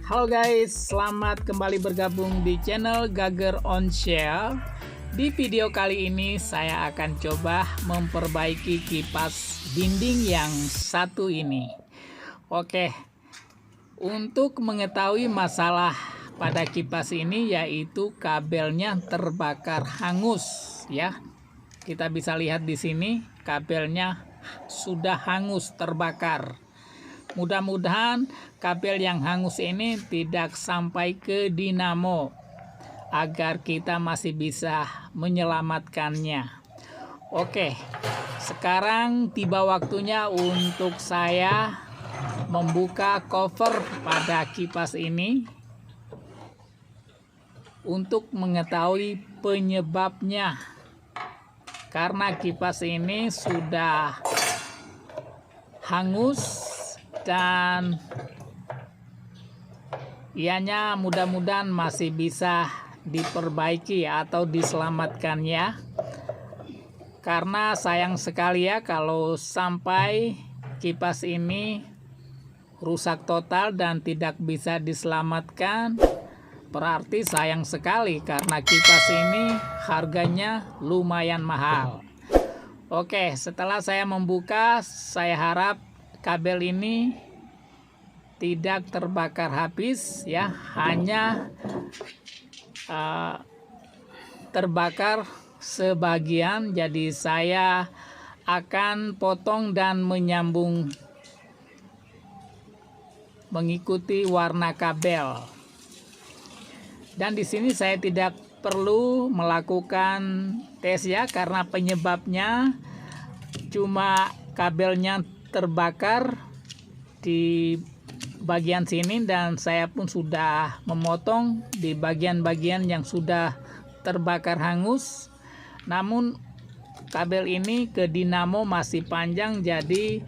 Halo guys, selamat kembali bergabung di channel Gager On Share. Di video kali ini saya akan coba memperbaiki kipas dinding yang satu ini. Oke, untuk mengetahui masalah pada kipas ini yaitu kabelnya terbakar hangus ya. Kita bisa lihat di sini kabelnya sudah hangus terbakar. Mudah-mudahan kabel yang hangus ini tidak sampai ke dinamo agar kita masih bisa menyelamatkannya. Oke, sekarang tiba waktunya untuk saya membuka cover pada kipas ini untuk mengetahui penyebabnya. Karena kipas ini sudah hangus dan ianya mudah-mudahan masih bisa diperbaiki atau diselamatkan ya. Karena sayang sekali ya kalau sampai kipas ini rusak total dan tidak bisa diselamatkan, berarti sayang sekali karena kipas ini harganya lumayan mahal. Oke, setelah saya membuka, saya harap kabel ini tidak terbakar habis ya, hanya terbakar sebagian. Jadi saya akan potong dan menyambung mengikuti warna kabel. Dan di sini saya tidak perlu melakukan tes ya, karena penyebabnya cuma kabelnya terbakar di bagian sini dan saya pun sudah memotong di bagian-bagian yang sudah terbakar hangus. Namun kabel ini ke dinamo masih panjang, jadi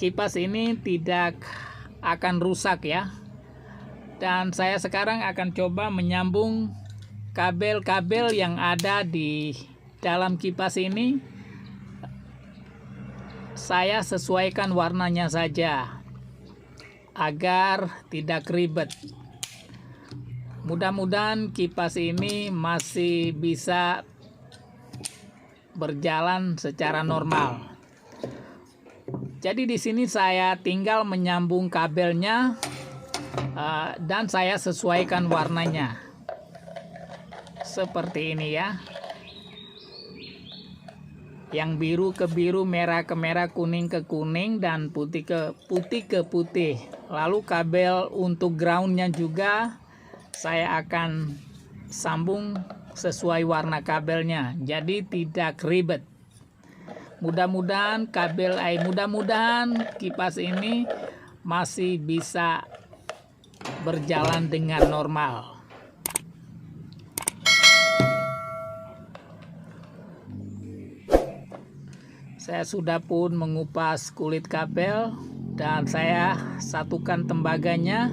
kipas ini tidak akan rusak ya. Dan saya sekarang akan coba menyambung kabel-kabel yang ada di dalam kipas ini. Saya sesuaikan warnanya saja agar tidak ribet. Mudah-mudahan kipas ini masih bisa berjalan secara normal. Jadi di sini saya tinggal menyambung kabelnya dan saya sesuaikan warnanya. Seperti ini ya. Yang biru ke biru, merah ke merah, kuning ke kuning, dan putih ke putih. Lalu kabel untuk groundnya juga saya akan sambung sesuai warna kabelnya, jadi tidak ribet. Mudah-mudahan kipas ini masih bisa berjalan dengan normal. Saya sudah pun mengupas kulit kabel dan saya satukan tembaganya.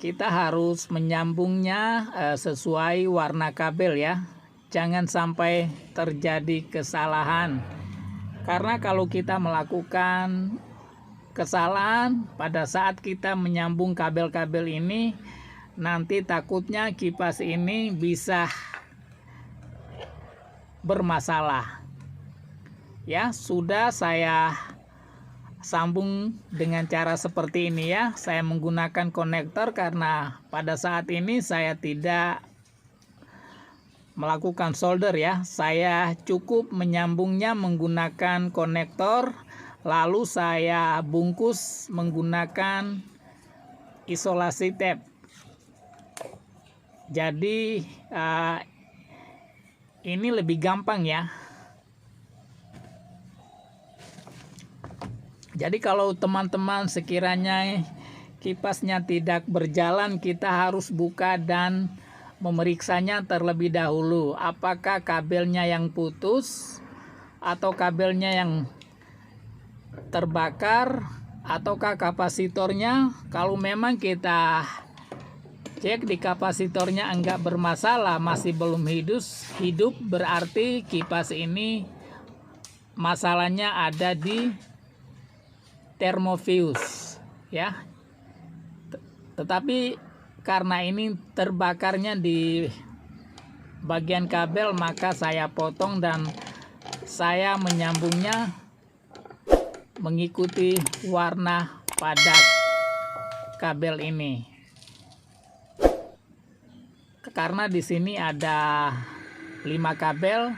Kita harus menyambungnya sesuai warna kabel ya. Jangan sampai terjadi kesalahan. Karena kalau kita melakukan kesalahan pada saat kita menyambung kabel-kabel ini, nanti takutnya kipas ini bisa bermasalah. Ya, sudah saya sambung dengan cara seperti ini ya. Saya menggunakan konektor karena pada saat ini saya tidak melakukan solder ya. Saya cukup menyambungnya menggunakan konektor, lalu saya bungkus menggunakan isolasi tape. Jadi ini lebih gampang ya. Jadi kalau teman-teman sekiranya kipasnya tidak berjalan, kita harus buka dan memeriksanya terlebih dahulu. Apakah kabelnya yang putus atau kabelnya yang terbakar ataukah kapasitornya. Kalau memang kita cek di kapasitornya enggak bermasalah, masih belum hidup, berarti kipas ini masalahnya ada di thermofuse ya. Tetapi karena ini terbakarnya di bagian kabel, maka saya potong dan saya menyambungnya mengikuti warna pada kabel ini. Karena di sini ada 5 kabel,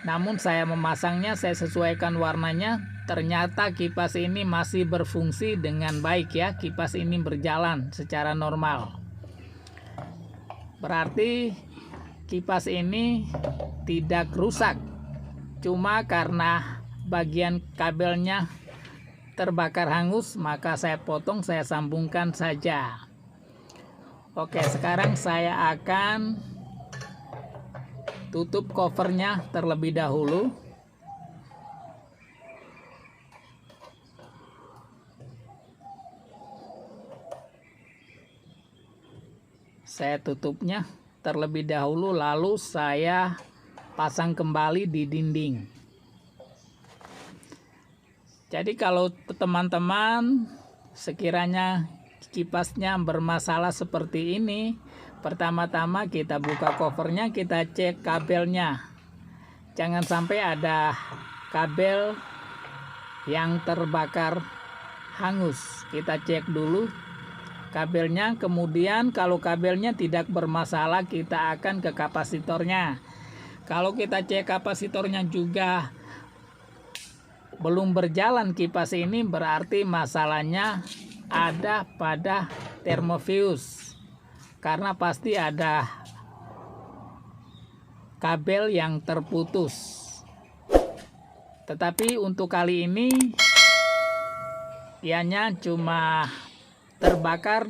namun saya memasangnya, saya sesuaikan warnanya. Ternyata kipas ini masih berfungsi dengan baik ya. Kipas ini berjalan secara normal. Berarti kipas ini tidak rusak. Cuma karena bagian kabelnya terbakar hangus, maka saya potong, saya sambungkan saja. Oke, sekarang saya akan tutup covernya terlebih dahulu. Saya tutupnya terlebih dahulu, lalu saya pasang kembali di dinding. Jadi kalau teman-teman sekiranya kipasnya bermasalah seperti ini, pertama-tama kita buka covernya, kita cek kabelnya. Jangan sampai ada kabel yang terbakar hangus. Kita cek dulu kabelnya, kemudian kalau kabelnya tidak bermasalah, kita akan ke kapasitornya. Kalau kita cek kapasitornya juga belum berjalan kipas ini, berarti masalahnya ada pada thermofuse, karena pasti ada kabel yang terputus. Tetapi untuk kali ini ianya cuma terbakar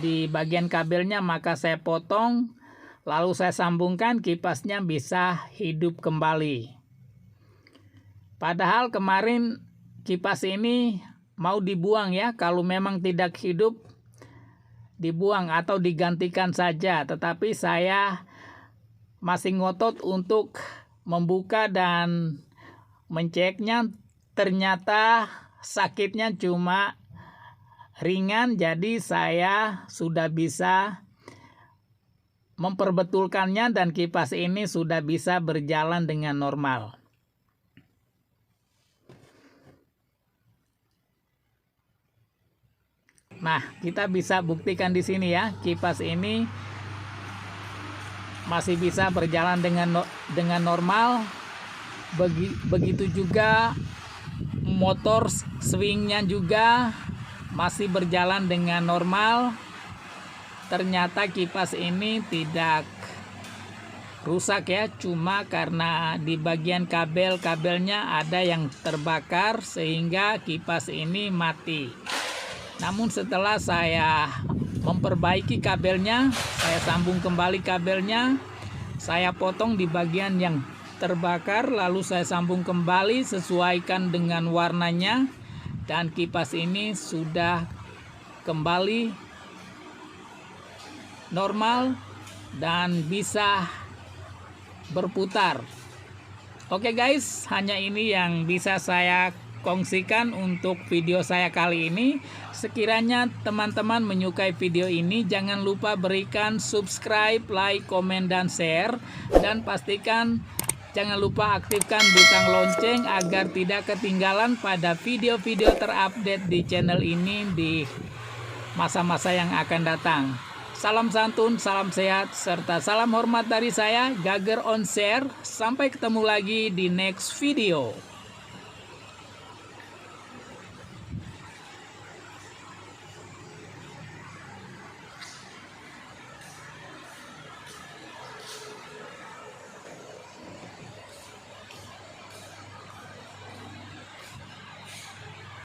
di bagian kabelnya, maka saya potong lalu saya sambungkan, kipasnya bisa hidup kembali. Padahal kemarin kipas ini mau dibuang ya, kalau memang tidak hidup dibuang atau digantikan saja. Tetapi saya masih ngotot untuk membuka dan menceknya. Ternyata sakitnya cuma ringan, jadi saya sudah bisa memperbetulkannya dan kipas ini sudah bisa berjalan dengan normal. Nah, kita bisa buktikan di sini ya, kipas ini masih bisa berjalan dengan normal. Begitu juga motor swingnya juga masih berjalan dengan normal. Ternyata kipas ini tidak rusak ya, cuma karena di bagian kabelnya ada yang terbakar sehingga kipas ini mati. Namun setelah saya memperbaiki kabelnya, saya sambung kembali kabelnya, saya potong di bagian yang terbakar, lalu saya sambung kembali sesuaikan dengan warnanya, dan kipas ini sudah kembali normal dan bisa berputar. Oke guys, hanya ini yang bisa saya kongsikan untuk video saya kali ini. Sekiranya teman-teman menyukai video ini, jangan lupa berikan subscribe, like, komen, dan share. Dan pastikan jangan lupa aktifkan butang lonceng agar tidak ketinggalan pada video-video terupdate di channel ini di masa-masa yang akan datang. Salam santun, salam sehat, serta salam hormat dari saya, Gager on Share. Sampai ketemu lagi di next video.